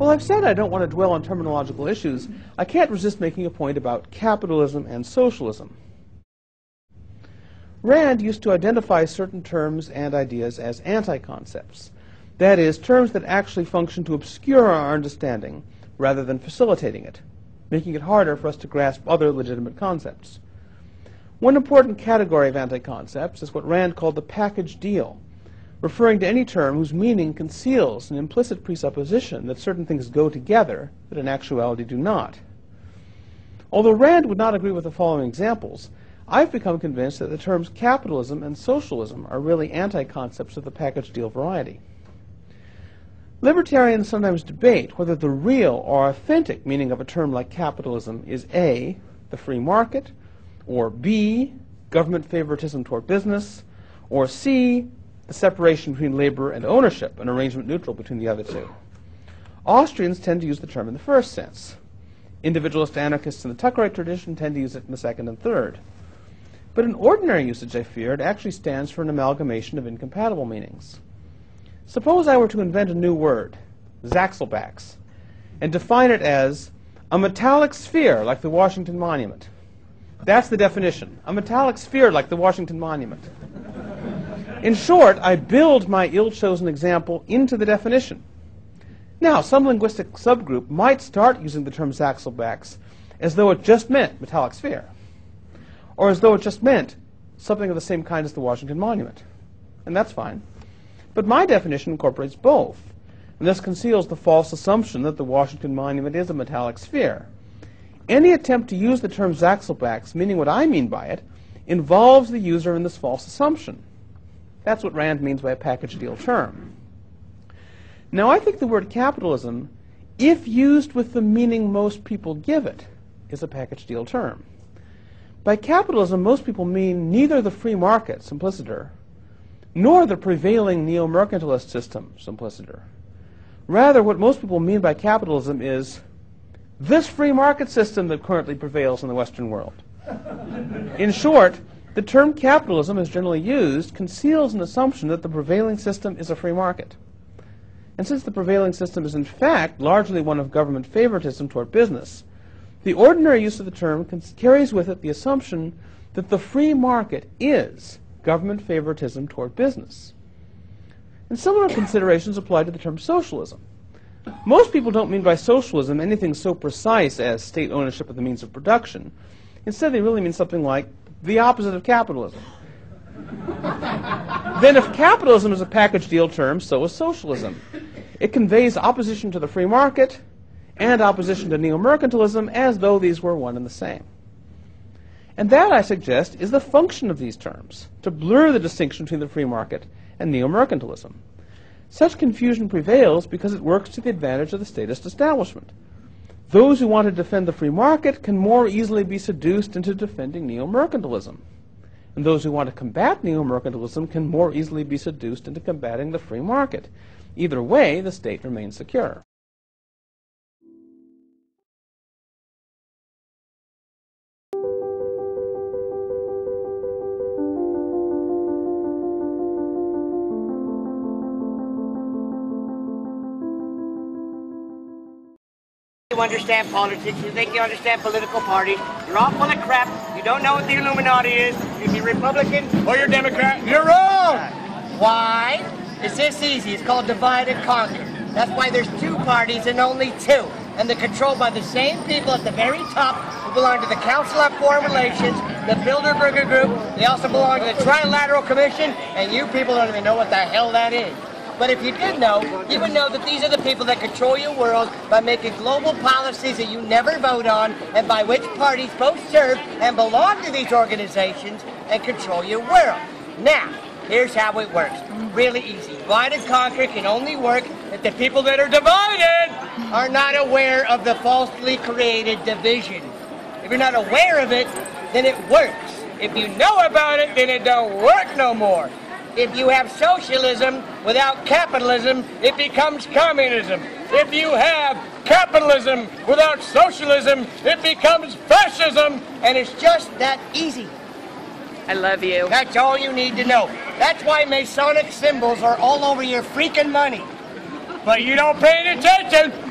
While I've said I don't want to dwell on terminological issues, I can't resist making a point about capitalism and socialism. Rand used to identify certain terms and ideas as anti-concepts. That is, terms that actually function to obscure our understanding rather than facilitating it, making it harder for us to grasp other legitimate concepts. One important category of anti-concepts is what Rand called the package deal, referring to any term whose meaning conceals an implicit presupposition that certain things go together that in actuality do not. Although Rand would not agree with the following examples, I've become convinced that the terms capitalism and socialism are really anti-concepts of the package deal variety. Libertarians sometimes debate whether the real or authentic meaning of a term like capitalism is A, the free market, or B, government favoritism toward business, or C, the separation between labor and ownership, an arrangement neutral between the other two. Austrians tend to use the term in the first sense. Individualist anarchists in the Tuckerite tradition tend to use it in the second and third. But in ordinary usage, I fear, it actually stands for an amalgamation of incompatible meanings. Suppose I were to invent a new word, Zaxelbachs, and define it as a metallic sphere like the Washington Monument. That's the definition, a metallic sphere like the Washington Monument. In short, I build my ill-chosen example into the definition. Now, some linguistic subgroup might start using the term Zaxelbachs as though it just meant metallic sphere, or as though it just meant something of the same kind as the Washington Monument. And that's fine. But my definition incorporates both, and thus conceals the false assumption that the Washington Monument is a metallic sphere. Any attempt to use the term Zaxelbachs, meaning what I mean by it, involves the user in this false assumption. That's what Rand means by a package deal term. Now, I think the word capitalism, if used with the meaning most people give it, is a package deal term. By capitalism, most people mean neither the free market, simpliciter, nor the prevailing neo-mercantilist system, simpliciter. Rather, what most people mean by capitalism is this free market system that currently prevails in the Western world. In short, the term capitalism, as generally used, conceals an assumption that the prevailing system is a free market. And since the prevailing system is in fact largely one of government favoritism toward business, the ordinary use of the term carries with it the assumption that the free market is government favoritism toward business. And similar considerations apply to the term socialism. Most people don't mean by socialism anything so precise as state ownership of the means of production. Instead, they really mean something like the opposite of capitalism. Then if capitalism is a package deal term, so is socialism. It conveys opposition to the free market and opposition to neo-mercantilism as though these were one and the same. And that, I suggest, is the function of these terms, to blur the distinction between the free market and neo-mercantilism. Such confusion prevails because it works to the advantage of the statist establishment. Those who want to defend the free market can more easily be seduced into defending neo-mercantilism. And those who want to combat neo-mercantilism can more easily be seduced into combating the free market. Either way, the state remains secure. You understand politics, you think you understand political parties, you're all full of crap, you don't know what the Illuminati is, you're either Republican or you're Democrat. You're wrong! Why? It's this easy, it's called divide and conquer. That's why there's two parties and only two, and they're controlled by the same people at the very top who belong to the Council on Foreign Relations, the Bilderberger Group, they also belong to the Trilateral Commission, and you people don't even know what the hell that is. But if you did know, you would know that these are the people that control your world by making global policies that you never vote on and by which parties both serve and belong to these organizations and control your world. Now, here's how it works. Really easy. Divide and conquer can only work if the people that are divided are not aware of the falsely created division. If you're not aware of it, then it works. If you know about it, then it don't work no more. If you have socialism without capitalism, it becomes communism. If you have capitalism without socialism, it becomes fascism. And it's just that easy. I love you. That's all you need to know. That's why Masonic symbols are all over your freaking money. But you don't pay any attention